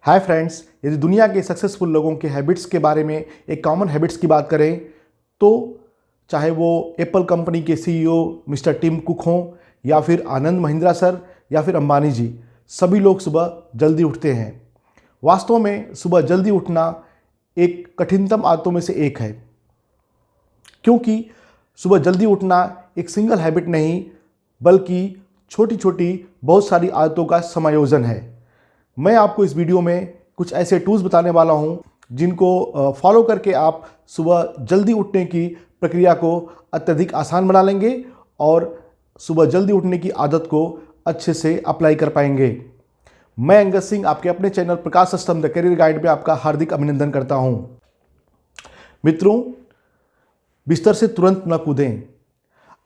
Hi friends, यदि दुनिया के सक्सेसफुल लोगों के हैबिट्स के बारे में एक कॉमन हैबिट्स की बात करें तो चाहे वो एप्पल कंपनी के सीईओ मिस्टर टिम कुक हों या फिर आनंद महिंद्रा सर या फिर अंबानी जी, सभी लोग सुबह जल्दी उठते हैं। वास्तव में सुबह जल्दी उठना एक कठिनतम आदतों में से एक है, क्योंकि सुबह जल्दी उठना एक सिंगल हैबिट नहीं बल्कि छोटी छोटी बहुत सारी आदतों का समायोजन है। मैं आपको इस वीडियो में कुछ ऐसे टूल्स बताने वाला हूं जिनको फॉलो करके आप सुबह जल्दी उठने की प्रक्रिया को अत्यधिक आसान बना लेंगे और सुबह जल्दी उठने की आदत को अच्छे से अप्लाई कर पाएंगे। मैं अंगद सिंह आपके अपने channel Prakash system the career guide में आपका हार्दिक अभिनंदन करता हूं। मित्रों, बिस्तर से तुरंत न कूदें।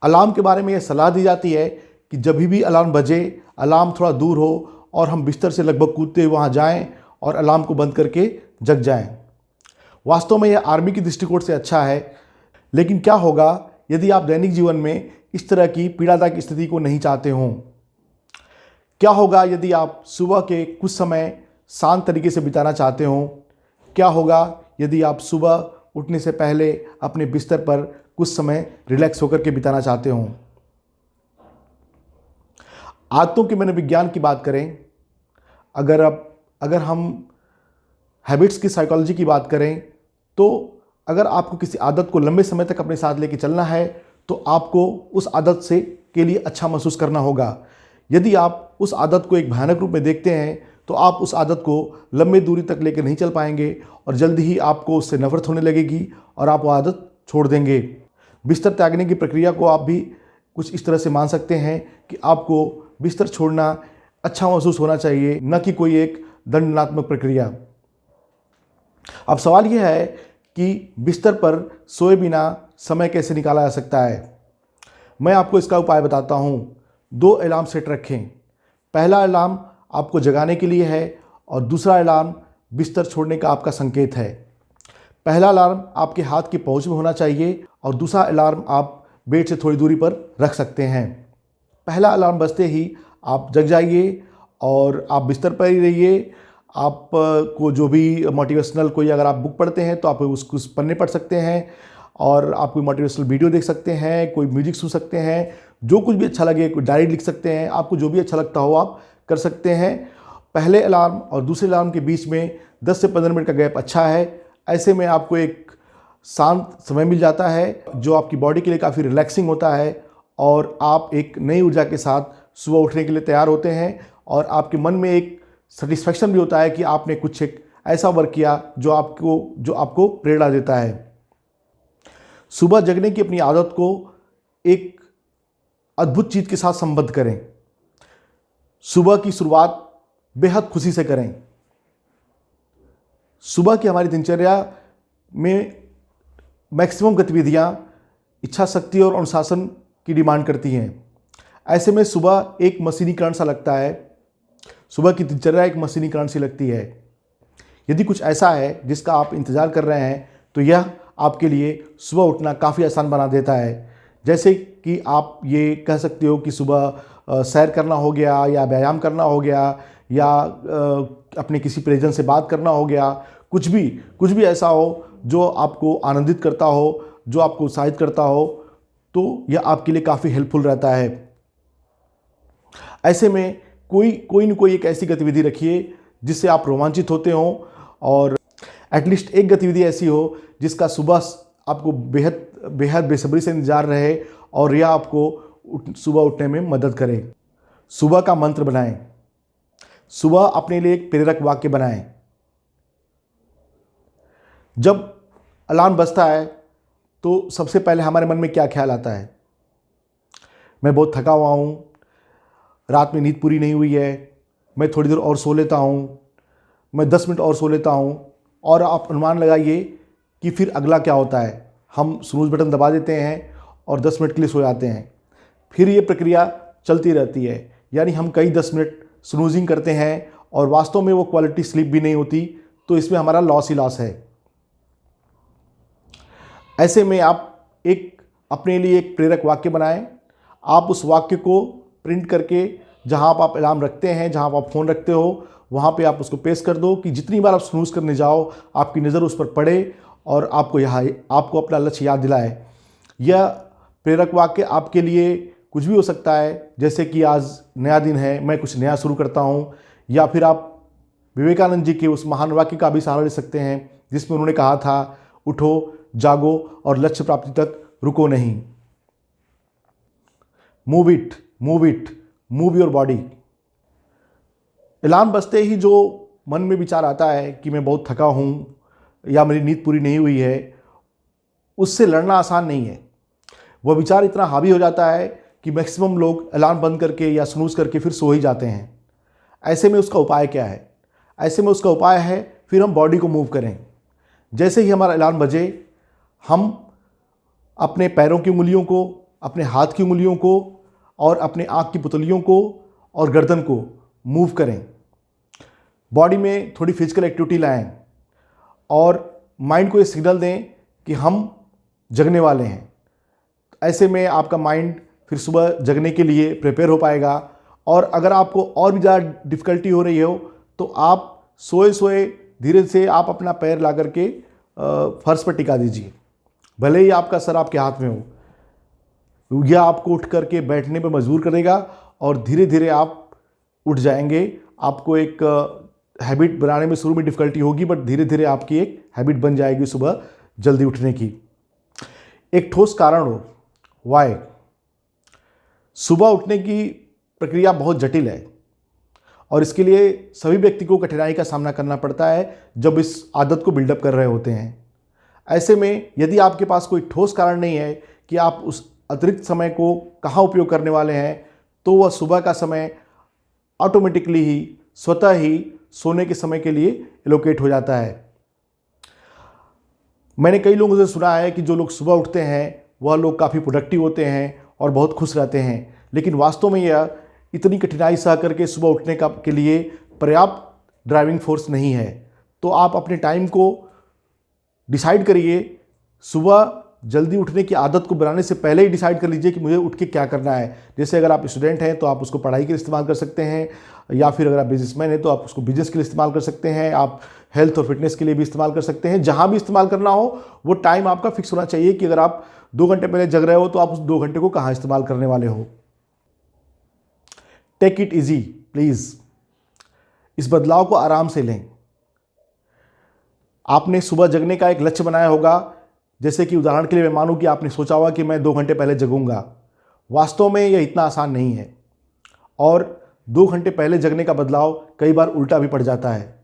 अलार्म के बारे में यह सलाह दी जाती है कि जब भी अलार्म बजे, अलार्म थोड़ा दूर हो और हम बिस्तर से लगभग कूदते हुए वहाँ जाएं और अलार्म को बंद करके जग जाएं। वास्तव में यह आर्मी की दृष्टिकोण से अच्छा है, लेकिन क्या होगा यदि आप दैनिक जीवन में इस तरह की पीड़ादायक स्थिति को नहीं चाहते हों? क्या होगा यदि आप सुबह के कुछ समय शांत तरीके से बिताना चाहते हों? क्या होगा यदि आप सुबह उठने से पहले अपने बिस्तर पर कुछ समय रिलैक्स होकर के बिताना चाहते हों? आदतों के मनोविज्ञान की बात करें, अगर हम हैबिट्स की साइकोलॉजी की बात करें तो अगर आपको किसी आदत को लंबे समय तक अपने साथ लेके चलना है तो आपको उस आदत से के लिए अच्छा महसूस करना होगा। यदि आप उस आदत को एक भयानक रूप में देखते हैं तो आप उस आदत को लंबी दूरी तक लेकर नहीं चल पाएंगे और जल्दी ही आपको उससे नफरत होने लगेगी और आप वो आदत छोड़ देंगे। बिस्तर त्यागने की प्रक्रिया को आप भी कुछ इस तरह से मान सकते हैं कि आपको बिस्तर छोड़ना अच्छा महसूस होना चाहिए, न कि कोई एक दंडनात्मक प्रक्रिया। अब सवाल यह है कि बिस्तर पर सोए बिना समय कैसे निकाला जा सकता है। मैं आपको इसका उपाय बताता हूं। 2 अलार्म सेट रखें। पहला अलार्म आपको जगाने के लिए है और दूसरा अलार्म बिस्तर छोड़ने का आपका संकेत है। पहला अलार्म आपके हाथ की पहुंच में होना चाहिए और दूसरा अलार्म आप बेड से थोड़ी दूरी पर रख सकते हैं। पहला अलार्म बजते ही आप जग जाइए और आप बिस्तर पर ही रहिए। आप को जो भी मोटिवेशनल कोई अगर आप बुक पढ़ते हैं तो आप उसको उस पन्ने पढ़ सकते हैं और आप कोई मोटिवेशनल वीडियो देख सकते हैं, कोई म्यूजिक सुन सकते हैं, जो कुछ भी अच्छा लगे, कोई डायरी लिख सकते हैं। आपको जो भी अच्छा लगता हो आप कर सकते हैं। पहले अलार्म और दूसरे अलार्म के बीच में 10 से 15 मिनट का गैप अच्छा है। ऐसे में आपको एक शांत समय मिल जाता है जो आपकी बॉडी के लिए काफ़ी रिलैक्सिंग होता है और आप एक नई ऊर्जा के साथ सुबह उठने के लिए तैयार होते हैं और आपके मन में एक सेटिस्फैक्शन भी होता है कि आपने कुछ एक ऐसा वर्क किया जो आपको प्रेरणा देता है। सुबह जगने की अपनी आदत को एक अद्भुत चीज़ के साथ संबद्ध करें। सुबह की शुरुआत बेहद खुशी से करें। सुबह की हमारी दिनचर्या में मैक्सिमम गतिविधियां इच्छा शक्ति और अनुशासन की डिमांड करती हैं। ऐसे में सुबह एक मशीनीकरण सा लगता है। सुबह की दिनचर्या एक मशीनीकरण सी लगती है। यदि कुछ ऐसा है जिसका आप इंतज़ार कर रहे हैं तो यह आपके लिए सुबह उठना काफ़ी आसान बना देता है। जैसे कि आप ये कह सकते हो कि सुबह सैर करना हो गया या व्यायाम करना हो गया या अपने किसी परिजन से बात करना हो गया, कुछ भी ऐसा हो जो आपको आनंदित करता हो, जो आपको उत्साहित करता हो, तो यह आपके लिए काफ़ी हेल्पफुल रहता है। ऐसे में कोई न कोई एक ऐसी गतिविधि रखिए जिससे आप रोमांचित होते हों और एटलीस्ट एक गतिविधि ऐसी हो जिसका सुबह आपको बेहद बेसब्री से इंतजार रहे और यह आपको सुबह उठने में मदद करे। सुबह का मंत्र बनाएं। सुबह अपने लिए एक प्रेरक वाक्य बनाएं। जब अलार्म बजता है तो सबसे पहले हमारे मन में क्या ख्याल आता है? मैं बहुत थका हुआ हूँ, रात में नींद पूरी नहीं हुई है, मैं थोड़ी देर और सो लेता हूँ, मैं 10 मिनट और सो लेता हूँ। और आप अनुमान लगाइए कि फिर अगला क्या होता है। हम स्नूज़ बटन दबा देते हैं और 10 मिनट के लिए सो जाते हैं। फिर ये प्रक्रिया चलती रहती है, यानी हम कई 10 मिनट स्नूजिंग करते हैं और वास्तव में वो क्वालिटी स्लीप भी नहीं होती, तो इसमें हमारा लॉस ही लॉस है। ऐसे में आप अपने लिए एक प्रेरक वाक्य बनाएं। आप उस वाक्य को प्रिंट करके जहां आप अलार्म रखते हैं, जहां आप फ़ोन रखते हो, वहाँ पे आप उसको पेश कर दो कि जितनी बार आप स्नूज़ करने जाओ आपकी नज़र उस पर पड़े और आपको अपना लक्ष्य याद दिलाए। यह प्रेरक वाक्य आपके लिए कुछ भी हो सकता है, जैसे कि आज नया दिन है, मैं कुछ नया शुरू करता हूँ, या फिर आप विवेकानंद जी के उस महान वाक्य का भी सहारा ले सकते हैं जिसमें उन्होंने कहा था, उठो, जागो और लक्ष्य प्राप्ति तक रुको नहीं। Move it, move it, move your body. Alarm बजते ही जो मन में विचार आता है कि मैं बहुत थका हूँ या मेरी नींद पूरी नहीं हुई है, उससे लड़ना आसान नहीं है। वह विचार इतना हावी हो जाता है कि मैक्सिमम लोग अलार्म बंद करके या स्नूज़ करके फिर सो ही जाते हैं। ऐसे में उसका उपाय क्या है? ऐसे में उसका उपाय है फिर हम बॉडी को मूव करें। जैसे ही हमारा अलार्म बजे, हम अपने पैरों की उंगलियों को, अपने हाथ की उंगलियों को और अपने आँख की पुतलियों को और गर्दन को मूव करें। बॉडी में थोड़ी फिजिकल एक्टिविटी लाएं और माइंड को ये सिग्नल दें कि हम जगने वाले हैं। ऐसे में आपका माइंड फिर सुबह जगने के लिए प्रिपेयर हो पाएगा। और अगर आपको और भी ज़्यादा डिफ़िकल्टी हो रही हो तो आप सोए सोए धीरे से आप अपना पैर ला करके फर्श पर टिका दीजिए। भले ही आपका सर आपके हाथ में हो, यह आपको उठ करके बैठने पर मजबूर करेगा और धीरे धीरे आप उठ जाएंगे। आपको एक हैबिट बनाने में शुरू में डिफ़िकल्टी होगी, बट धीरे धीरे आपकी एक हैबिट बन जाएगी सुबह जल्दी उठने की। एक ठोस कारण हो, वाई। सुबह उठने की प्रक्रिया बहुत जटिल है और इसके लिए सभी व्यक्ति को कठिनाई का सामना करना पड़ता है जब इस आदत को बिल्डअप कर रहे होते हैं। ऐसे में यदि आपके पास कोई ठोस कारण नहीं है कि आप उस अतिरिक्त समय को कहाँ उपयोग करने वाले हैं, तो वह सुबह का समय ऑटोमेटिकली ही स्वतः ही सोने के समय के लिए एलोकेट हो जाता है। मैंने कई लोगों से सुना है कि जो लोग सुबह उठते हैं वह लोग काफ़ी प्रोडक्टिव होते हैं और बहुत खुश रहते हैं, लेकिन वास्तव में यह इतनी कठिनाई सह करके सुबह उठने के लिए पर्याप्त ड्राइविंग फोर्स नहीं है। तो आप अपने टाइम को डिसाइड करिए। सुबह जल्दी उठने की आदत को बनाने से पहले ही डिसाइड कर लीजिए कि मुझे उठ के क्या करना है। जैसे अगर आप स्टूडेंट हैं तो आप उसको पढ़ाई के लिए इस्तेमाल कर सकते हैं, या फिर अगर आप बिजनेसमैन हैं तो आप उसको बिजनेस के लिए इस्तेमाल कर सकते हैं। आप हेल्थ और फिटनेस के लिए भी इस्तेमाल कर सकते हैं। जहाँ भी इस्तेमाल करना हो वो टाइम आपका फिक्स होना चाहिए कि अगर आप 2 घंटे पहले जग रहे हो तो आप उस 2 घंटे को कहाँ इस्तेमाल करने वाले हो। Take it easy please. इस बदलाव को आराम से लें। आपने सुबह जगने का एक लक्ष्य बनाया होगा। जैसे कि उदाहरण के लिए मैं मानूं कि आपने सोचा होगा कि मैं 2 घंटे पहले जगूंगा। वास्तव में यह इतना आसान नहीं है और 2 घंटे पहले जगने का बदलाव कई बार उल्टा भी पड़ जाता है।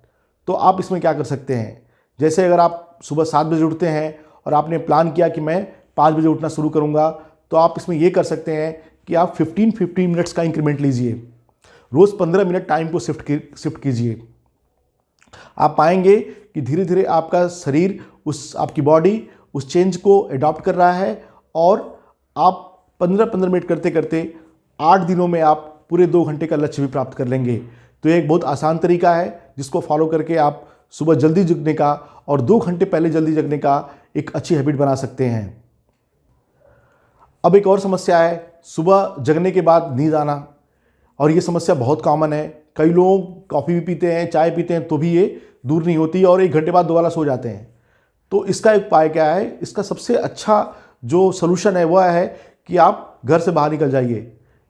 तो आप इसमें क्या कर सकते हैं? जैसे अगर आप सुबह 7 बजे उठते हैं और आपने प्लान किया कि मैं 5 बजे उठना शुरू करूंगा, तो आप इसमें यह कर सकते हैं कि आप 15 मिनट्स का इंक्रीमेंट लीजिए। रोज़ 15 मिनट टाइम को शिफ्ट कीजिए। आप पाएंगे कि धीरे धीरे आपका शरीर, आपकी बॉडी उस चेंज को अडॉप्ट कर रहा है और आप 15-15 मिनट करते करते 8 दिनों में आप पूरे 2 घंटे का लक्ष्य भी प्राप्त कर लेंगे। तो ये एक बहुत आसान तरीका है जिसको फॉलो करके आप सुबह जल्दी जगने का और 2 घंटे पहले जल्दी जगने का एक अच्छी हैबिट बना सकते हैं। अब एक और समस्या है सुबह जगने के बाद नींद आना, और ये समस्या बहुत कॉमन है। कई लोग कॉफ़ी भी पीते हैं, चाय पीते हैं, तो भी ये दूर नहीं होती और 1 घंटे बाद दोबारा सो जाते हैं। तो इसका एक उपाय क्या है? इसका सबसे अच्छा जो सलूशन है वह है कि आप घर से बाहर निकल जाइए।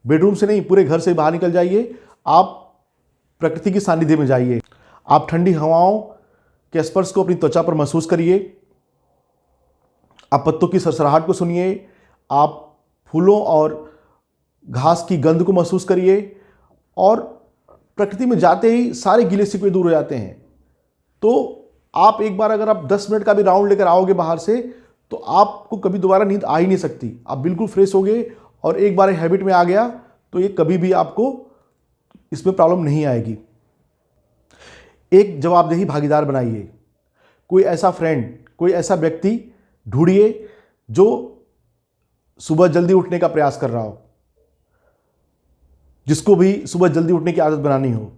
बेडरूम से नहीं, पूरे घर से बाहर निकल जाइए। आप प्रकृति की सानिध्य में जाइए। आप ठंडी हवाओं के स्पर्श को अपनी त्वचा पर महसूस करिए। आप पत्तों की सरसराहट को सुनिए। आप फूलों और घास की गंध को महसूस करिए और प्रकृति में जाते ही सारे गिले शिकवे दूर हो जाते हैं। तो आप एक बार अगर आप 10 मिनट का भी राउंड लेकर आओगे बाहर से, तो आपको कभी दोबारा नींद आ ही नहीं सकती। आप बिल्कुल फ्रेश हो गए और एक बार हैबिट में आ गया तो ये कभी भी आपको इसमें प्रॉब्लम नहीं आएगी। एक जवाबदेही भागीदार बनाइए। कोई ऐसा फ्रेंड, कोई ऐसा व्यक्ति ढूंढिए जो सुबह जल्दी उठने का प्रयास कर रहा हो, जिसको भी सुबह जल्दी उठने की आदत बनानी हो।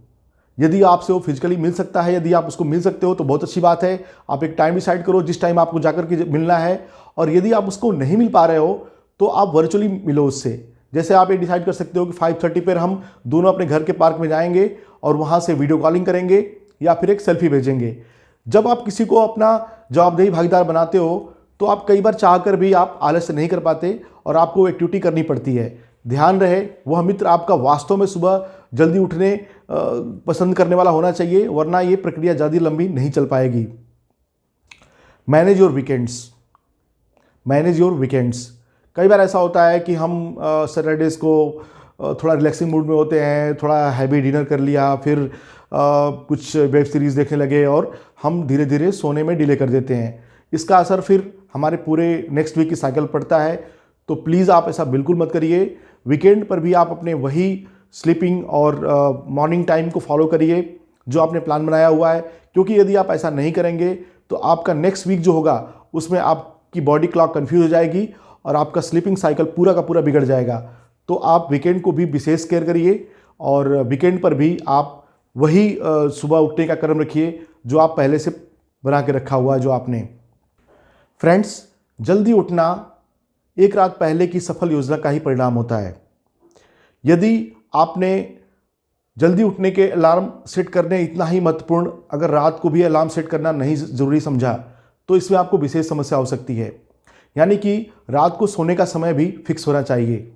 यदि आपसे वो फिजिकली मिल सकता है, यदि आप उसको मिल सकते हो तो बहुत अच्छी बात है। आप एक टाइम डिसाइड करो जिस टाइम आपको जाकर के मिलना है, और यदि आप उसको नहीं मिल पा रहे हो तो आप वर्चुअली मिलो उससे। जैसे आप ये डिसाइड कर सकते हो कि 5:30 पर हम दोनों अपने घर के पार्क में जाएंगे और वहाँ से वीडियो कॉलिंग करेंगे या फिर एक सेल्फी भेजेंगे। जब आप किसी को अपना जवाबदेही भागीदार बनाते हो तो आप कई बार चाहकर भी आप आलस्य नहीं कर पाते और आपको एक्टिविटी करनी पड़ती है। ध्यान रहे वह मित्र आपका वास्तव में सुबह जल्दी उठने पसंद करने वाला होना चाहिए, वरना ये प्रक्रिया ज़्यादा लंबी नहीं चल पाएगी। Manage your weekends. Manage your weekends. कई बार ऐसा होता है कि हम सैटरडेज़ को थोड़ा रिलैक्सिंग मूड में होते हैं, थोड़ा हैवी डिनर कर लिया, फिर कुछ वेब सीरीज़ देखने लगे और हम धीरे धीरे सोने में डिले कर देते हैं। इसका असर फिर हमारे पूरे नेक्स्ट वीक की साइकिल पड़ता है। तो प्लीज़ आप ऐसा बिल्कुल मत करिए। वीकेंड पर भी आप अपने वही स्लीपिंग और मॉर्निंग टाइम को फॉलो करिए जो आपने प्लान बनाया हुआ है, क्योंकि यदि आप ऐसा नहीं करेंगे तो आपका नेक्स्ट वीक जो होगा उसमें आपकी बॉडी क्लॉक कन्फ्यूज हो जाएगी और आपका स्लीपिंग साइकिल पूरा का पूरा बिगड़ जाएगा। तो आप वीकेंड को भी विशेष केयर करिए और वीकेंड पर भी आप वही सुबह उठने का क्रम रखिए जो आप पहले से बना के रखा हुआ है जो आपने। फ्रेंड्स, जल्दी उठना एक रात पहले की सफल योजना का ही परिणाम होता है। यदि आपने जल्दी उठने के अलार्म सेट करने इतना ही महत्वपूर्ण अगर रात को भी अलार्म सेट करना नहीं ज़रूरी समझा तो इसमें आपको विशेष समस्या हो सकती है। यानी कि रात को सोने का समय भी फिक्स होना चाहिए।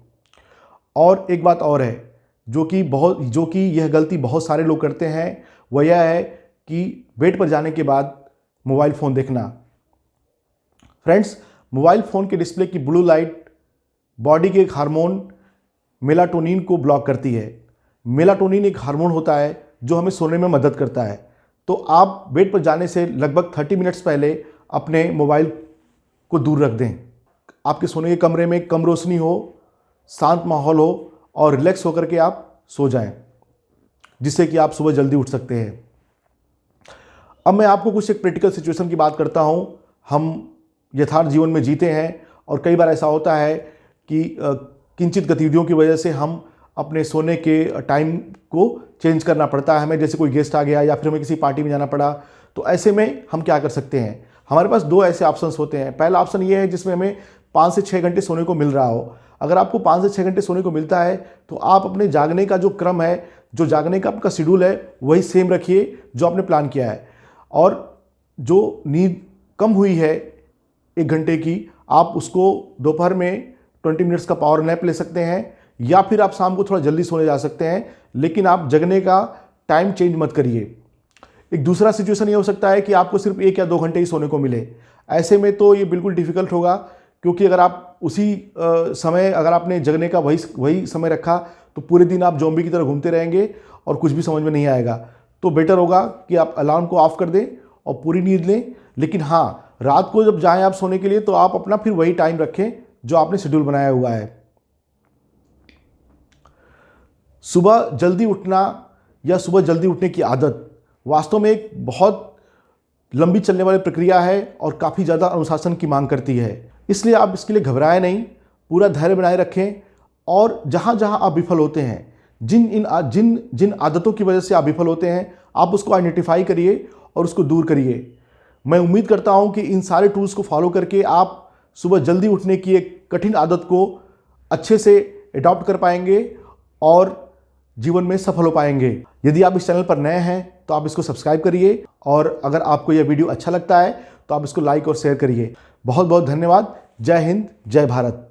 और एक बात और है जो कि यह गलती बहुत सारे लोग करते हैं, वह यह है कि बेड पर जाने के बाद मोबाइल फ़ोन देखना। फ्रेंड्स, मोबाइल फ़ोन के डिस्प्ले की ब्लू लाइट बॉडी के एक हार्मोन मेलाटोनिन को ब्लॉक करती है। मेलाटोनिन एक हार्मोन होता है जो हमें सोने में मदद करता है। तो आप बेड पर जाने से लगभग 30 मिनट्स पहले अपने मोबाइल को दूर रख दें। आपके सोने के कमरे में कम रोशनी हो, शांत माहौल हो और रिलैक्स होकर के आप सो जाएं, जिससे कि आप सुबह जल्दी उठ सकते हैं। अब मैं आपको कुछ एक प्रैक्टिकल सिचुएशन की बात करता हूं। हम यथार्थ जीवन में जीते हैं और कई बार ऐसा होता है कि किंचित गतिविधियों की वजह से हम अपने सोने के टाइम को चेंज करना पड़ता है हमें। जैसे कोई गेस्ट आ गया या फिर हमें किसी पार्टी में जाना पड़ा, तो ऐसे में हम क्या कर सकते हैं? हमारे पास दो ऐसे ऑप्शंस होते हैं। पहला ऑप्शन ये है जिसमें हमें 5 से 6 घंटे सोने को मिल रहा हो। अगर आपको 5 से 6 घंटे सोने को मिलता है तो आप अपने जागने का जो क्रम है, जो जागने का आपका शेड्यूल है, वही सेम रखिए जो आपने प्लान किया है। और जो नींद कम हुई है 1 घंटे की, आप उसको दोपहर में 20 मिनट्स का पावर नैप ले सकते हैं या फिर आप शाम को थोड़ा जल्दी सोने जा सकते हैं, लेकिन आप जगने का टाइम चेंज मत करिए। एक दूसरा सिचुएशन ये हो सकता है कि आपको सिर्फ 1 या 2 घंटे ही सोने को मिले। ऐसे में तो ये बिल्कुल डिफ़िकल्ट होगा, क्योंकि अगर आप उसी समय अगर आपने जगने का वही समय रखा तो पूरे दिन आप ज़ॉम्बी की तरह घूमते रहेंगे और कुछ भी समझ में नहीं आएगा। तो बेटर होगा कि आप अलार्म को ऑफ कर दें और पूरी नींद लें। लेकिन हाँ, रात को जब जाएं आप सोने के लिए तो आप अपना फिर वही टाइम रखें जो आपने शेड्यूल बनाया हुआ है। सुबह जल्दी उठना या सुबह जल्दी उठने की आदत वास्तव में एक बहुत लंबी चलने वाली प्रक्रिया है और काफ़ी ज़्यादा अनुशासन की मांग करती है। इसलिए आप इसके लिए घबराएं नहीं, पूरा धैर्य बनाए रखें और जहाँ जहाँ आप विफल होते हैं, जिन आदतों की वजह से आप विफल होते हैं, आप उसको आइडेंटिफाई करिए और उसको दूर करिए। मैं उम्मीद करता हूँ कि इन सारे टूल्स को फॉलो करके आप सुबह जल्दी उठने की एक कठिन आदत को अच्छे से अडॉप्ट कर पाएंगे और जीवन में सफल हो पाएंगे। यदि आप इस चैनल पर नए हैं तो आप इसको सब्सक्राइब करिए और अगर आपको यह वीडियो अच्छा लगता है तो आप इसको लाइक और शेयर करिए। बहुत बहुत धन्यवाद। जय हिंद, जय भारत।